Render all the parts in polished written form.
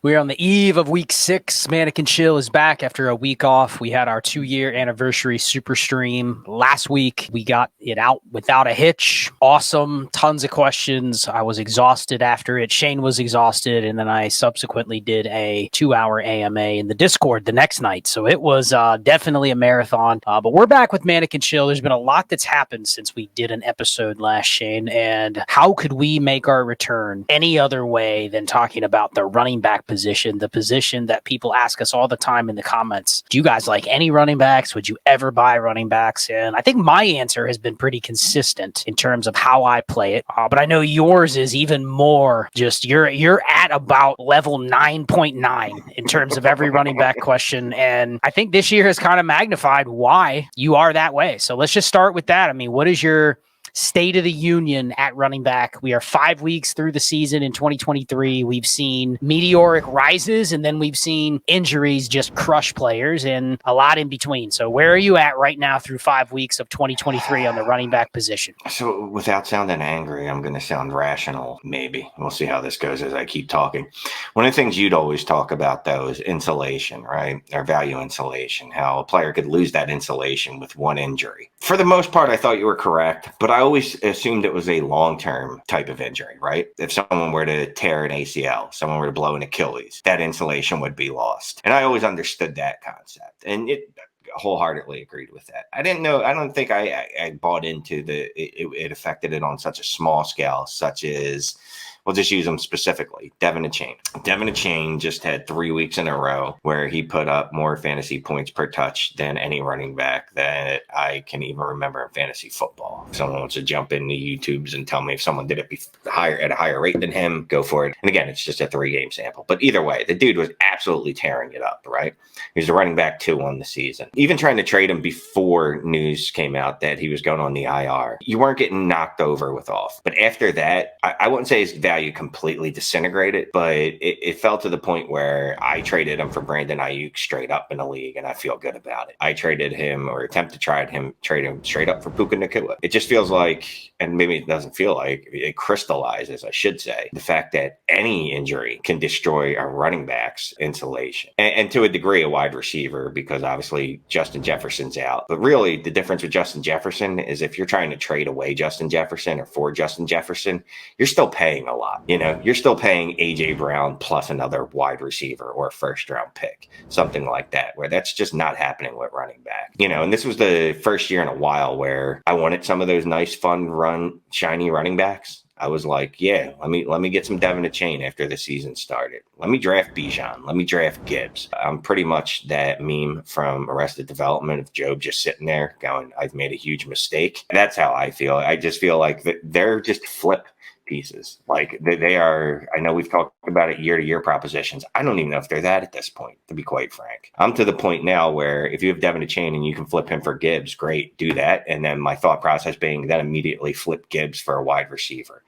We're on the eve of week 6. Mannequin Chill is back after a week off. We had our 2-year anniversary super stream last week. We got it out without a hitch. Awesome. Tons of questions. I was exhausted after it. Shane was exhausted. And then I subsequently did a 2-hour AMA in the Discord the next night. So it was definitely a marathon. But we're back with Mannequin Chill. There's been a lot that's happened since we did an episode last, Shane. And how could we make our return any other way than talking about the running back position, the position that people ask us all the time in the comments? Do you guys like any running backs? Would you ever buy running backs? And I think my answer has been pretty consistent in terms of how I play it. But I know yours is even more just you're at about level 9.9 in terms of every running back question. And I think this year has kind of magnified why you are that way. So let's just start with that. I mean, what is your state of the union at running back? We are 5 weeks through the season in 2023. We've seen meteoric rises, and then we've seen injuries just crush players and a lot in between. So where are you at right now through 5 weeks of 2023 on the running back position? So without sounding angry, I'm going to sound rational, maybe. We'll see how this goes as I keep talking. One of the things you'd always talk about, though, is insulation, right? Or value insulation, how a player could lose that insulation with one injury. For the most part, I thought you were correct, but I always assumed it was a long-term type of injury, right? If someone were to tear an ACL, someone were to blow an Achilles, that insulation would be lost. And I always understood that concept. And it wholeheartedly agreed with that. I don't think I bought into it affected it on such a small scale, such as, we'll just use him specifically, Devin Achane. Devin Achane just had 3 weeks in a row where he put up more fantasy points per touch than any running back that I can even remember in fantasy football. If someone wants to jump into YouTubes and tell me if someone did it at a higher rate than him, go for it. And again, it's just a 3-game sample. But either way, the dude was absolutely tearing it up, right? He was a running back 2 on the season. Even trying to trade him before news came out that he was going on the IR, you weren't getting knocked over with off. But after that, I wouldn't say his value completely disintegrated, but it fell to the point where I traded him for Brandon Ayuk straight up in the league, and I feel good about it. I traded him, or attempt to trade him straight up for Puka Nacua. It just feels like, and maybe it doesn't feel like, it crystallizes, I should say, the fact that any injury can destroy a running back's insulation, and to a degree a wide receiver, because obviously Justin Jefferson's out. But really, the difference with Justin Jefferson is if you're trying to trade away Justin Jefferson or for Justin Jefferson, you're still paying a lot. You know, you're still paying A.J. Brown plus another wide receiver or a first-round pick, something like that, where that's just not happening with running back. You know, and this was the first year in a while where I wanted some of those nice, fun, shiny running backs. I was like, yeah, let me get some Devin Achane after the season started. Let me draft Bijan. Let me draft Gibbs. I'm pretty much that meme from Arrested Development of Job just sitting there going, I've made a huge mistake. That's how I feel. I just feel like they're just flip pieces. Like they are, I know we've talked about it, year-to-year propositions. I don't even know if they're that at this point, to be quite frank. I'm to the point now where if you have Devin Achane and you can flip him for Gibbs, great, do that. And then my thought process being then immediately flip Gibbs for a wide receiver.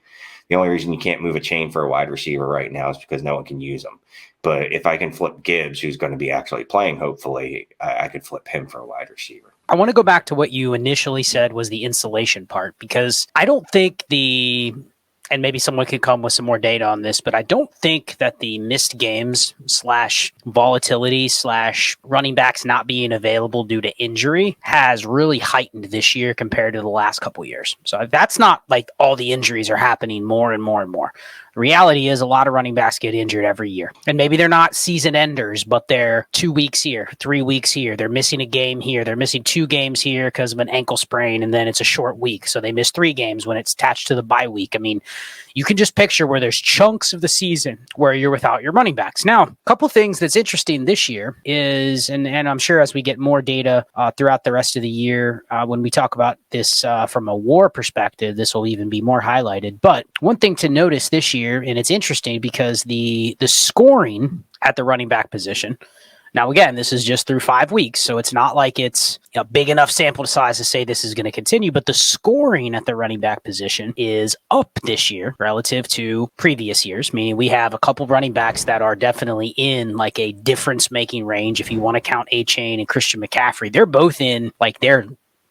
The only reason you can't move Achane for a wide receiver right now is because no one can use him. But if I can flip Gibbs, who's going to be actually playing, hopefully, I could flip him for a wide receiver. I want to go back to what you initially said was the insulation part, because I don't think and maybe someone could come with some more data on this, but I don't think that the missed games / volatility / running backs not being available due to injury has really heightened this year compared to the last couple of years. So that's not like all the injuries are happening more and more and more. The reality is a lot of running backs get injured every year. And maybe they're not season enders, but they're 2 weeks here, 3 weeks here. They're missing a game here. They're missing 2 games here because of an ankle sprain, and then it's a short week. So they miss 3 games when it's attached to the bye week. I mean, you can just picture where there's chunks of the season where you're without your running backs. Now, a couple things that's interesting this year is, and I'm sure as we get more data throughout the rest of the year, when we talk about this from a WAR perspective, this will even be more highlighted. But one thing to notice this year, and it's interesting because the scoring at the running back position, now again, this is just through 5 weeks, so it's not like it's a big enough sample size to say this is going to continue, but the scoring at the running back position is up this year relative to previous years, meaning we have a couple running backs that are definitely in like a difference-making range. If you want to count Achane and Christian McCaffrey, they're both in like their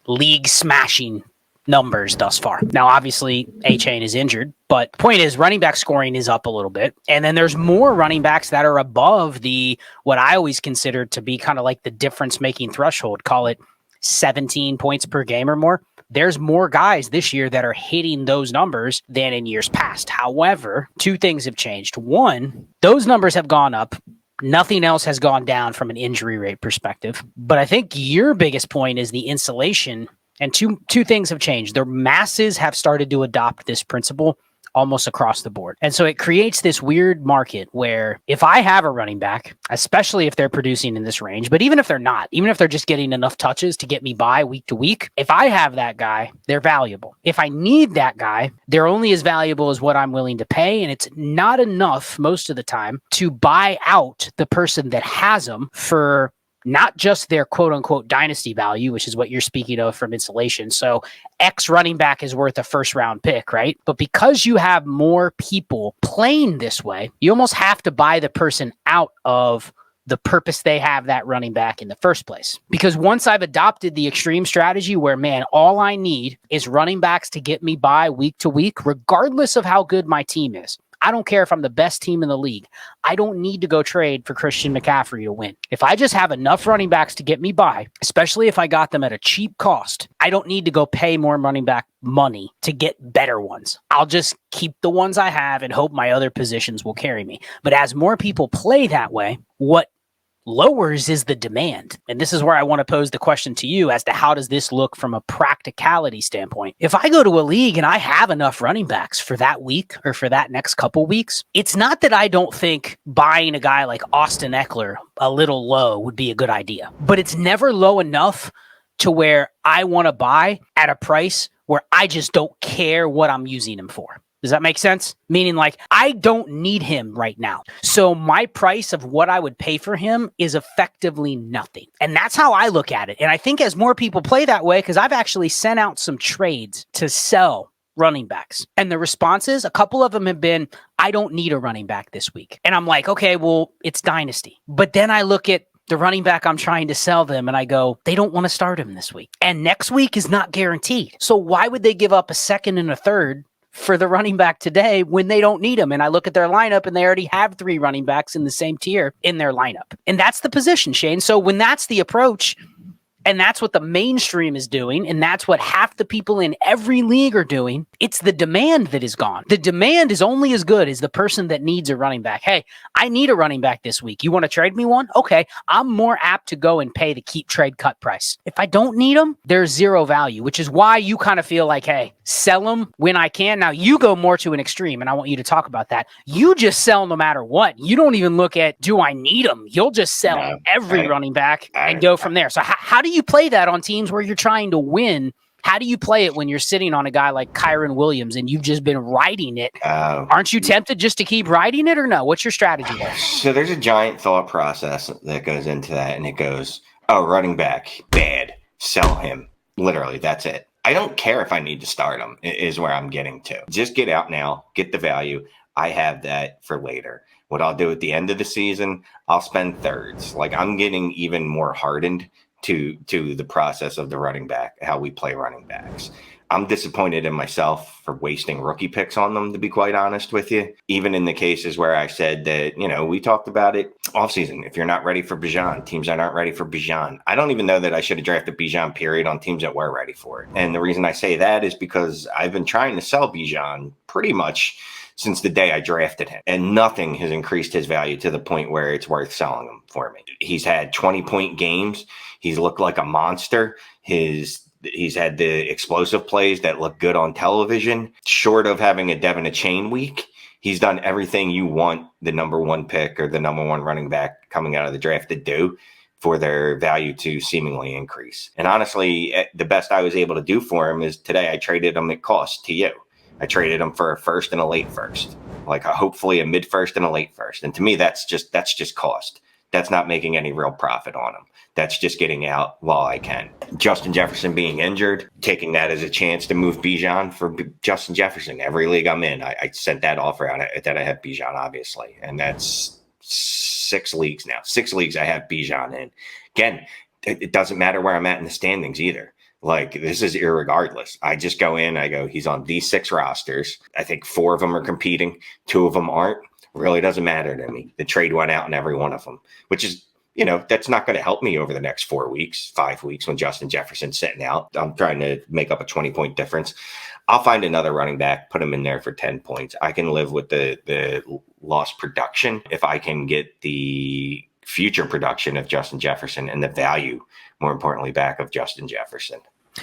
league-smashing numbers thus far. Now, obviously, A-Chain is injured, but the point is running back scoring is up a little bit. And then there's more running backs that are above the what I always consider to be kind of like the difference-making threshold, call it 17 points per game or more. There's more guys this year that are hitting those numbers than in years past. However, two things have changed. One, those numbers have gone up. Nothing else has gone down from an injury rate perspective. But I think your biggest point is the insulation. And two things have changed. The masses have started to adopt this principle almost across the board. And so it creates this weird market where if I have a running back, especially if they're producing in this range, but even if they're not, even if they're just getting enough touches to get me by week to week, if I have that guy, they're valuable. If I need that guy, they're only as valuable as what I'm willing to pay. And it's not enough most of the time to buy out the person that has them for not just their quote unquote dynasty value, which is what you're speaking of from insulation. So X running back is worth a first round pick, right? But because you have more people playing this way, you almost have to buy the person out of the purpose they have that running back in the first place. Because once I've adopted the extreme strategy where, man, all I need is running backs to get me by week to week, regardless of how good my team is. I don't care if I'm the best team in the league. I don't need to go trade for Christian McCaffrey to win. If I just have enough running backs to get me by, especially if I got them at a cheap cost, I don't need to go pay more running back money to get better ones. I'll just keep the ones I have and hope my other positions will carry me. But as more people play that way, what lowers is the demand. And this is where I want to pose the question to you as to how does this look from a practicality standpoint? If I go to a league and I have enough running backs for that week or for that next couple weeks, it's not that I don't think buying a guy like Austin Eckler a little low would be a good idea, but it's never low enough to where I want to buy at a price where I just don't care what I'm using him for. Does that make sense? Meaning like I don't need him right now. So my price of what I would pay for him is effectively nothing. And that's how I look at it. And I think as more people play that way, because I've actually sent out some trades to sell running backs. And the responses, a couple of them have been, I don't need a running back this week. And I'm like, okay, well, it's dynasty. But then I look at the running back I'm trying to sell them and I go, they don't want to start him this week. And next week is not guaranteed. So why would they give up a second and a third for the running back today when they don't need them? And I look at their lineup and they already have 3 running backs in the same tier in their lineup. And that's the position, Shane. So when that's the approach, and that's what the mainstream is doing, and that's what half the people in every league are doing, it's the demand that is gone. The demand is only as good as the person that needs a running back. Hey, I need a running back this week. You want to trade me one? Okay, I'm more apt to go and pay the keep trade cut price. If I don't need them, there's zero value, which is why you kind of feel like, hey, sell them when I can. Now, you go more to an extreme, and I want you to talk about that. You just sell no matter what. You don't even look at, do I need them? You'll just sell every running back and go from there. So how do you play that on teams where you're trying to win? How do you play it when you're sitting on a guy like Kyron Williams and you've just been riding it? Aren't you tempted just to keep riding it or no? What's your strategy there? So there's a giant thought process that goes into that, and it goes, oh, running back, bad, sell him. Literally, that's it. I don't care if I need to start him, is where I'm getting to. Just get out now, get the value. I have that for later. What I'll do at the end of the season, I'll spend thirds. Like, I'm getting even more hardened to the process of the running back, how we play running backs. I'm disappointed in myself for wasting rookie picks on them, to be quite honest with you. Even in the cases where I said that, we talked about it offseason. If you're not ready for Bijan, teams that aren't ready for Bijan. I don't even know that I should have drafted Bijan, period, on teams that were ready for it. And the reason I say that is because I've been trying to sell Bijan pretty much since the day I drafted him. And nothing has increased his value to the point where it's worth selling him for me. He's had 20-point games. He's looked like a monster. He's had the explosive plays that look good on television. Short of having a Devin a chain week, he's done everything you want the number 1 pick or the number 1 running back coming out of the draft to do for their value to seemingly increase. And honestly, the best I was able to do for him is today I traded him at cost to you. I traded him for a first and a late first, like hopefully a mid first and a late first. And to me, that's just cost. That's not making any real profit on him. That's just getting out while I can. Justin Jefferson being injured, taking that as a chance to move Bijan for Justin Jefferson. Every league I'm in, I sent that offer out that I have Bijan, obviously. And that's 6 leagues now. 6 leagues I have Bijan in. Again, it doesn't matter where I'm at in the standings either. Like, this is irregardless. I just go in, I go, he's on these 6 rosters. I think 4 of them are competing, 2 of them aren't. Really doesn't matter to me. The trade went out in every one of them, which is, that's not going to help me over the next 4 weeks, 5 weeks when Justin Jefferson's sitting out. I'm trying to make up a 20-point difference. I'll find another running back, put him in there for 10 points. I can live with the lost production if I can get the future production of Justin Jefferson and the value, more importantly, back of Justin Jefferson.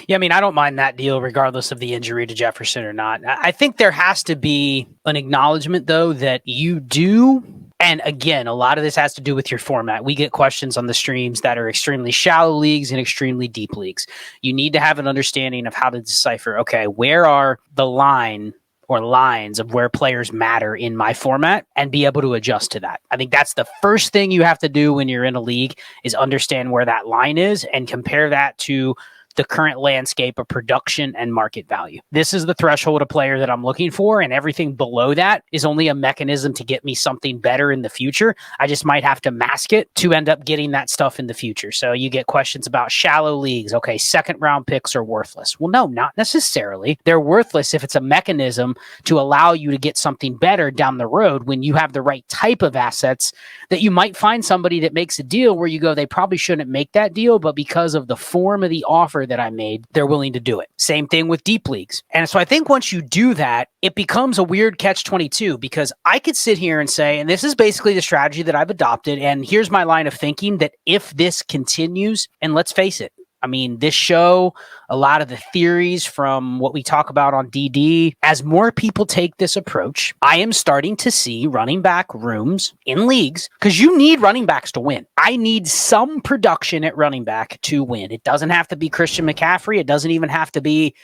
Yeah, I mean, I don't mind that deal regardless of the injury to Jefferson or not. I think there has to be an acknowledgement, though, that you do. And again, a lot of this has to do with your format. We get questions on the streams that are extremely shallow leagues and extremely deep leagues. You need to have an understanding of how to decipher, okay, where are the line or lines of where players matter in my format and be able to adjust to that. I think that's the first thing you have to do when you're in a league is understand where that line is and compare that to the current landscape of production and market value. This is the threshold of player that I'm looking for, and everything below that is only a mechanism to get me something better in the future. I just might have to mask it to end up getting that stuff in the future. So you get questions about shallow leagues. Okay, second round picks are worthless. Well, no, not necessarily. They're worthless if it's a mechanism to allow you to get something better down the road when you have the right type of assets that you might find somebody that makes a deal where you go, they probably shouldn't make that deal, but because of the form of the offer that I made, they're willing to do it. Same thing with deep leagues. And so I think once you do that, it becomes a weird catch-22 because I could sit here and say, and this is basically the strategy that I've adopted, and here's my line of thinking, that if this continues, and let's face it, I mean, this show, a lot of the theories from what we talk about on DD, as more people take this approach, I am starting to see running back rooms in leagues because you need running backs to win. I need some production at running back to win. It doesn't have to be Christian McCaffrey. It doesn't even have to be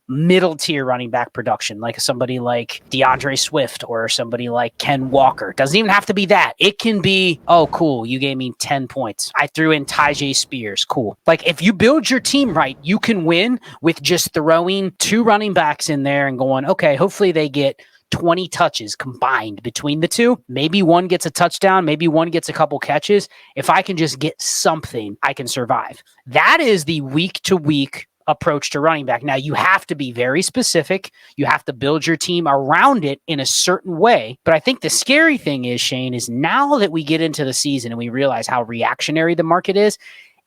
middle tier running back production, like somebody like DeAndre Swift or somebody like Ken Walker. Doesn't even have to be that. It can be, oh, cool, you gave me 10 points. I threw in Tyjae Spears. Cool. Like, if you build your team right, you can win with just throwing 2 running backs in there and going, okay, hopefully they get 20 touches combined between the 2. Maybe one gets a touchdown. Maybe one gets a couple catches. If I can just get something, I can survive. That is the week-to-week approach to running back. Now, you have to be very specific. You have to build your team around it in a certain way. But I think the scary thing is, Shane, is now that we get into the season and we realize how reactionary the market is,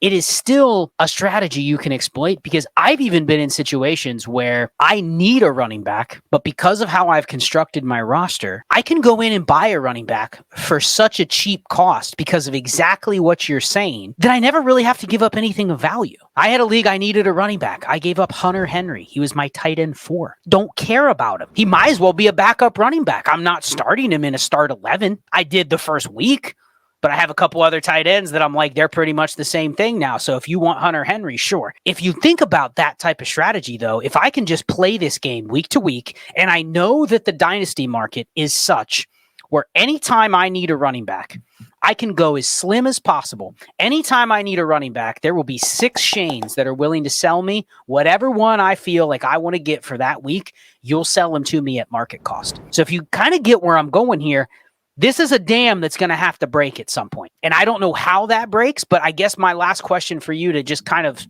it is still a strategy you can exploit because I've even been in situations where I need a running back, but because of how I've constructed my roster, I can go in and buy a running back for such a cheap cost because of exactly what you're saying that I never really have to give up anything of value. I had a league I needed a running back. I gave up Hunter Henry. He was my tight end 4. Don't care about him. He might as well be a backup running back. I'm not starting him in a start 11. I did the first week. But I have a couple other tight ends that I'm like, they're pretty much the same thing now. So if you want Hunter Henry, sure. If you think about that type of strategy, though, if I can just play this game week to week, and I know that the dynasty market is such where anytime I need a running back, I can go as slim as possible. Anytime I need a running back, there will be 6 Shanes that are willing to sell me whatever one I feel like I want to get for that week. You'll sell them to me at market cost. So if you kind of get where I'm going here, this is a dam that's going to have to break at some point. And I don't know how that breaks, but I guess my last question for you to just kind of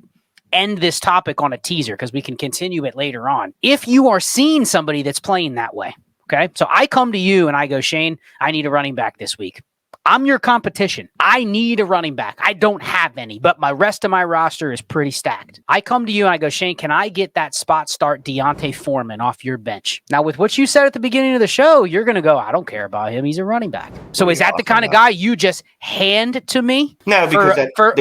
end this topic on a teaser, because we can continue it later on. If you are seeing somebody that's playing that way, okay? So I come to you and I go, Shane, I need a running back this week. I'm your competition. I need a running back. I don't have any, but my rest of my roster is pretty stacked. I come to you and I go, Shane, can I get that spot start Deontay Foreman off your bench? Now, with what you said at the beginning of the show, you're going to go, I don't care about him. He's a running back. So is that the kind of guy you just hand to me? No, because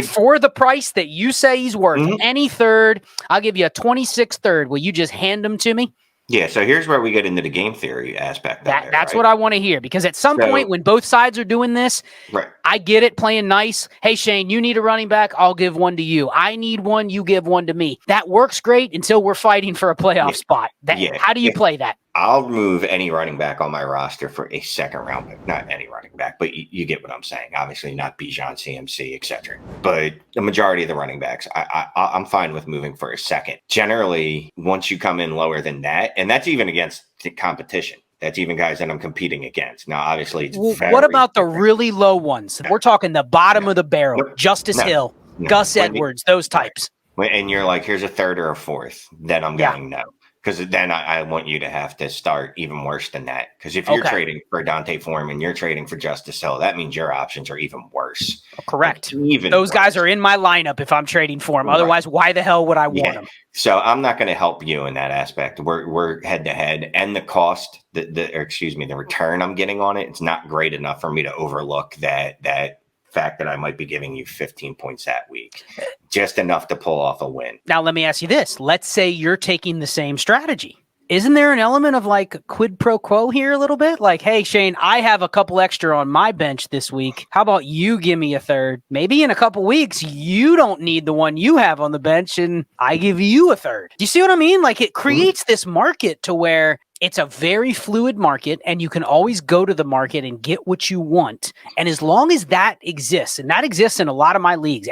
for the price that you say he's worth, any third, I'll give you a 26 third. Will you just hand him to me? Yeah, so here's where we get into the game theory aspect. That's what I want to hear, because at some point when both sides are doing this, right. I get it, playing nice. Hey, Shane, you need a running back. I'll give one to you. I need one. You give one to me. That works great until we're fighting for a playoff spot. How do you play that? I'll remove any running back on my roster for a second round pick. Not any running back, but you get what I'm saying. Obviously not Bijan, CMC, etc. But the majority of the running backs, I'm fine with moving for a second. Generally, once you come in lower than that, and that's even against the competition. That's even guys that I'm competing against. Now, obviously, it's what about the really low ones? We're talking the bottom of the barrel. Justice Hill, Gus Edwards, those types. And you're like, here's a third or a fourth, then I'm Yeah. going no. Because then I want you to have to start even worse than that. Because if you're Okay. trading for Dante Foreman, you're trading for Justice Hill, that means your options are even worse. Correct. Like, even Those guys worse. are in my lineup if I'm trading for them. Right. Otherwise, why the hell would I want Yeah. them? So I'm not going to help you in that aspect. We're head to head, and the cost, the return I'm getting on it, it's not great enough for me to overlook that fact that I might be giving you 15 points that week, just enough to pull off a win. Now, let me ask you this. Let's say you're taking the same strategy. Isn't there an element of like quid pro quo here a little bit? Like, hey, Shane, I have a couple extra on my bench this week. How about you give me a third? Maybe in a couple weeks, you don't need the one you have on the bench and I give you a third. Do you see what I mean? Like, it creates this market to where it's a very fluid market and you can always go to the market and get what you want. And as long as that exists, and that exists in a lot of my leagues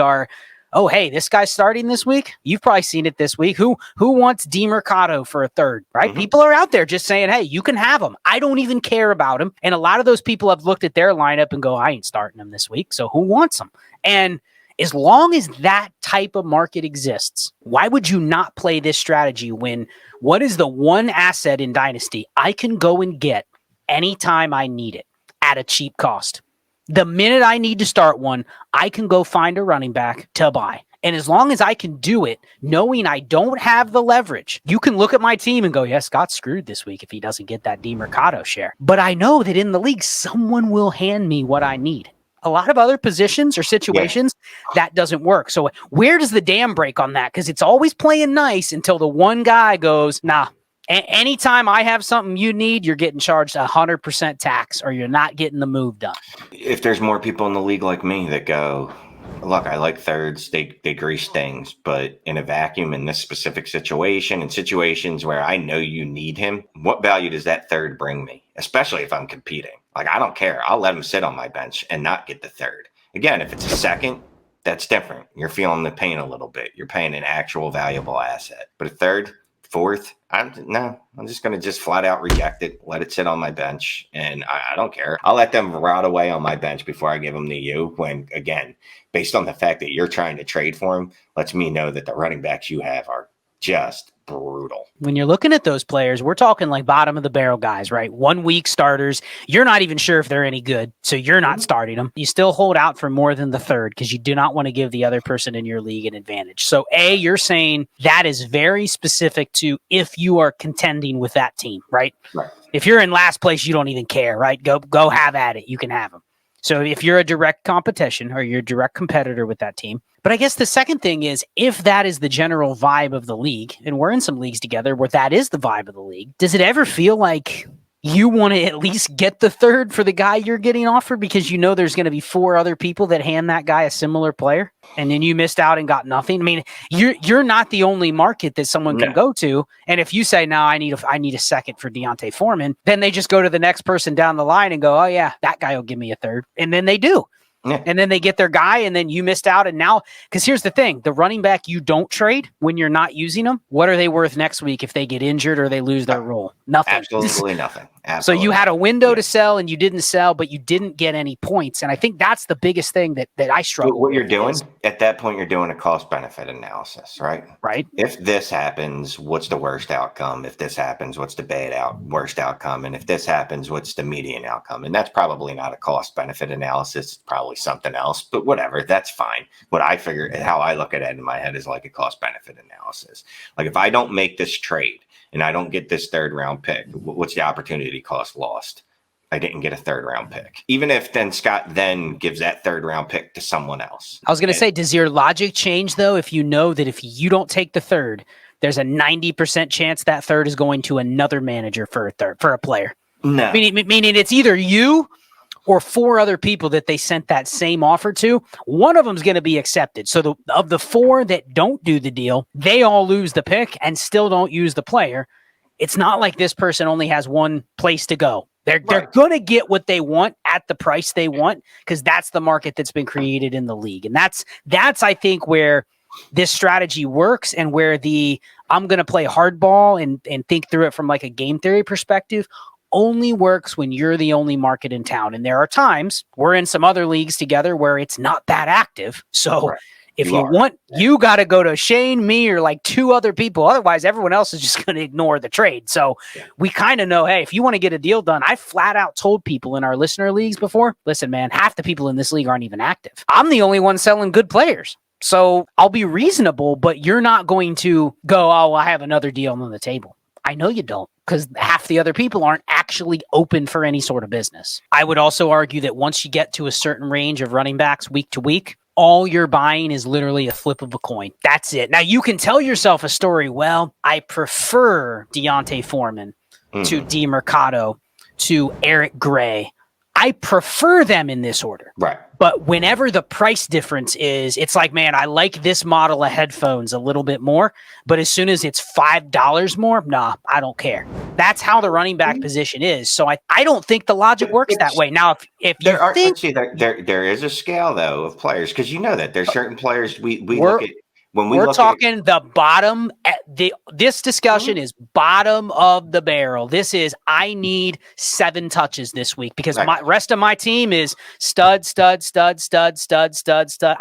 are, oh, hey, this guy's starting this week. You've probably seen it this week. Who wants DeMercado for a third, right? Mm-hmm. People are out there just saying, hey, you can have him. I don't even care about him. And a lot of those people have looked at their lineup and go, I ain't starting him this week. So who wants him? And as long as that type of market exists, why would you not play this strategy when what is the one asset in Dynasty I can go and get anytime I need it at a cheap cost? The minute I need to start one, I can go find a running back to buy. And as long as I can do it, knowing I don't have the leverage, you can look at my team and go, yeah, Scott's screwed this week if he doesn't get that DeMercado share. But I know that in the league, someone will hand me what I need. A lot of other positions or situations, that doesn't work. So where does the dam break on that? Because it's always playing nice until the one guy goes, nah. Anytime I have something you need, you're getting charged 100% tax or you're not getting the move done. If there's more people in the league like me that go, look, I like thirds, they grease things, but in a vacuum in this specific situation, in situations where I know you need him, what value does that third bring me? Especially if I'm competing. Like, I don't care. I'll let him sit on my bench and not get the third. Again, if it's a second, that's different. You're feeling the pain a little bit. You're paying an actual valuable asset. But a third, fourth, I'm just going to just flat out reject it, let it sit on my bench, and I don't care. I'll let them rot away on my bench before I give them to you when, again, based on the fact that you're trying to trade for them, lets me know that the running backs you have are just brutal. When you're looking at those players, we're talking like bottom of the barrel guys, right? 1 week starters. You're not even sure if they're any good, so you're not starting them. You still hold out for more than the third because you do not want to give the other person in your league an advantage. So you're saying that is very specific to if you are contending with that team, right? Right. If you're in last place, you don't even care, right? Go have at it. You can have them. So if you're a direct competition or you're a direct competitor with that team. But I guess the second thing is if that is the general vibe of the league, and we're in some leagues together where that is the vibe of the league, does it ever feel like you want to at least get the third for the guy you're getting offered because you know there's going to be 4 other people that hand that guy a similar player and then you missed out and got nothing? I mean, you're not the only market that someone can go to. And if you say, no, I need a second for Dante Foreman, then they just go to the next person down the line and go, oh yeah, that guy will give me a third. And then they do. Yeah. And then they get their guy and then you missed out. And now, because here's the thing, the running back you don't trade when you're not using them, what are they worth next week if they get injured or they lose their role? Nothing. Absolutely nothing. So Absolutely. you had a window to sell and you didn't sell, but you didn't get any points. And I think that's the biggest thing that I struggle with. What you're doing at that point, you're doing a cost benefit analysis, right? Right. If this happens, what's the worst outcome? If this happens, what's the worst outcome? And if this happens, what's the median outcome? And that's probably not a cost benefit analysis. It's probably something else, but whatever, that's fine. What I figure, how I look at it in my head is like a cost benefit analysis. Like if I don't make this trade and I don't get this third round pick, what's the opportunity cost lost? I didn't get a third round pick. Even if then Scott then gives that third round pick to someone else. I was going to say, does your logic change though if you know that if you don't take the third, there's a 90% chance that third is going to another manager for a player? No. Meaning it's either you or 4 other people that they sent that same offer to. One of them is going to be accepted. So of the 4 that don't do the deal, they all lose the pick and still don't use the player. It's not like this person only has one place to go. They're going to get what they want at the price they want because that's the market that's been created in the league. And that's I think where this strategy works and where I'm going to play hardball and think through it from like a game theory perspective only works when you're the only market in town. And there are times we're in some other leagues together where it's not that active. So If you want, you got to go to Shane, me, or like 2 other people. Otherwise, everyone else is just going to ignore the trade. So we kind of know, hey, if you want to get a deal done, I flat out told people in our listener leagues before, listen, man, half the people in this league aren't even active. I'm the only one selling good players. So I'll be reasonable, but you're not going to go, oh, I have another deal on the table. I know you don't, because half the other people aren't actually open for any sort of business. I would also argue that once you get to a certain range of running backs week to week, all you're buying is literally a flip of a coin. That's it. Now, you can tell yourself a story. Well, I prefer Deontay Foreman to DeMercado to Eric Gray. I prefer them in this order. Right. But whenever the price difference is, it's like, man, I like this model of headphones a little bit more, but as soon as it's $5 more, nah, I don't care. That's how the running back position is. So I don't think the logic works that way. Now, if you think there is a scale though of players, because you know that there's certain players we look at. When we're talking the bottom, this discussion is bottom of the barrel. This is, I need 7 touches this week because my rest of my team is stud. I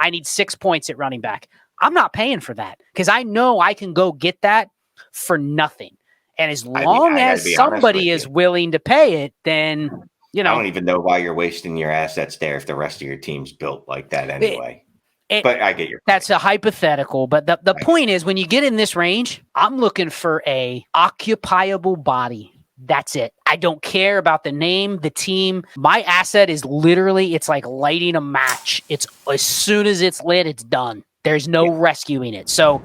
need 6 points at running back. I'm not paying for that because I know I can go get that for nothing. And as long as somebody is willing to pay it, then, you know. I don't even know why you're wasting your assets there if the rest of your team's built like that anyway. But I get your point. That's a hypothetical. But the point is, when you get in this range, I'm looking for a occupiable body. That's it. I don't care about the name, the team. My asset is literally, it's like lighting a match. It's as soon as it's lit, it's done. There's no rescuing it. So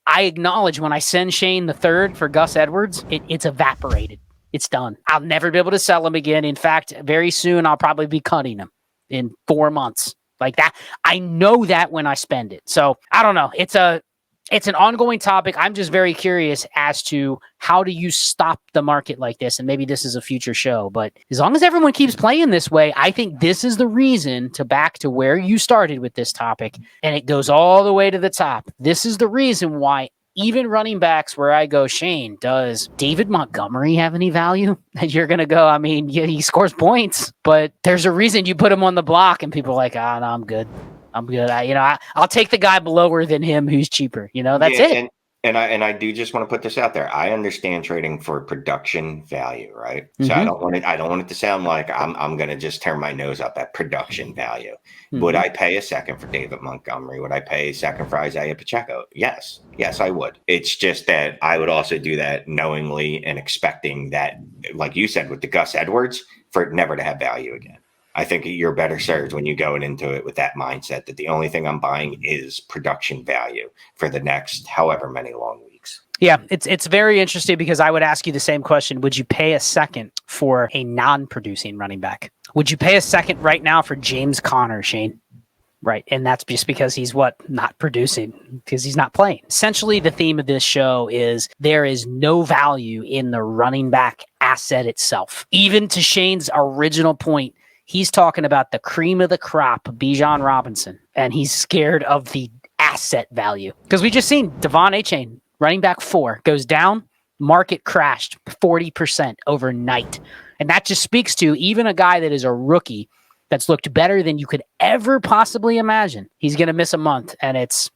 I acknowledge when I send Shane the third for Gus Edwards, it's evaporated. It's done. I'll never be able to sell him again. In fact, very soon I'll probably be cutting him in 4 months. Like that, I know that when I spend it. So I don't know. It's an ongoing topic. I'm just very curious as to how do you stop the market like this? And maybe this is a future show, but as long as everyone keeps playing this way, I think this is the reason to back to where you started with this topic. And it goes all the way to the top. This is the reason why even running backs where I go, Shane, does David Montgomery have any value? And you're going to go, I mean, yeah, he scores points, but there's a reason you put him on the block and people are like, no, I'm good. I'll take the guy belower than him who's cheaper. That's it. And I do just want to put this out there. I understand trading for production value, right? So I don't want it to sound like I'm going to just turn my nose up at production value. Would I pay a second for David Montgomery? Would I pay a second for Isaiah Pacheco? Yes, I would. It's just that I would also do that knowingly and expecting that, like you said, with the Gus Edwards, for it never to have value again. I think you're better served when you go into it with that mindset that the only thing I'm buying is production value for the next however many long weeks. Yeah, it's very interesting because I would ask you the same question. Would you pay a second for a non-producing running back? Would you pay a second right now for James Conner, Shane? Right, and that's just because he's not producing, because he's not playing. Essentially, the theme of this show is there is no value in the running back asset itself. Even to Shane's original point, he's talking about the cream of the crop, Bijan Robinson, and he's scared of the asset value. Because we just seen Devon Achane, running back 4, goes down, market crashed 40% overnight. And that just speaks to even a guy that is a rookie that's looked better than you could ever possibly imagine. He's going to miss a month, and it's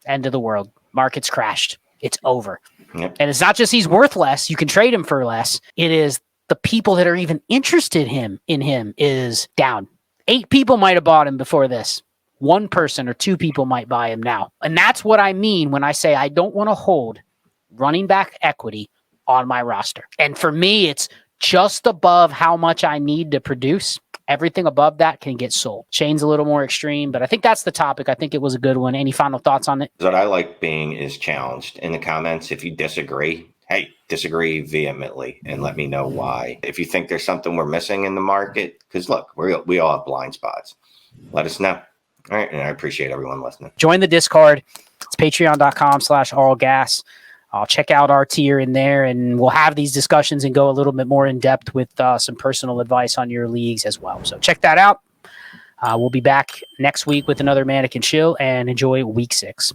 end of the world. Market's crashed. It's over. Yep. And it's not just he's worth less. You can trade him for less. It is the people that are even interested in him is down. 8 people might have bought him before this. 1 person or 2 people might buy him now. And that's what I mean when I say I don't want to hold running back equity on my roster. And for me, it's just above how much I need to produce. Everything above that can get sold. Shane's a little more extreme, but I think that's the topic. I think it was a good one. Any final thoughts on it? What I like being is challenged in the comments. If you disagree, hey, disagree vehemently and let me know why. If you think there's something we're missing in the market, because look, we all have blind spots. Let us know. All right. And I appreciate everyone listening. Join the Discord. It's patreon.com/allgas. I'll check out our tier in there, and we'll have these discussions and go a little bit more in depth with some personal advice on your leagues as well. So check that out. We'll be back next week with another Mannequin Chill, and enjoy week 6.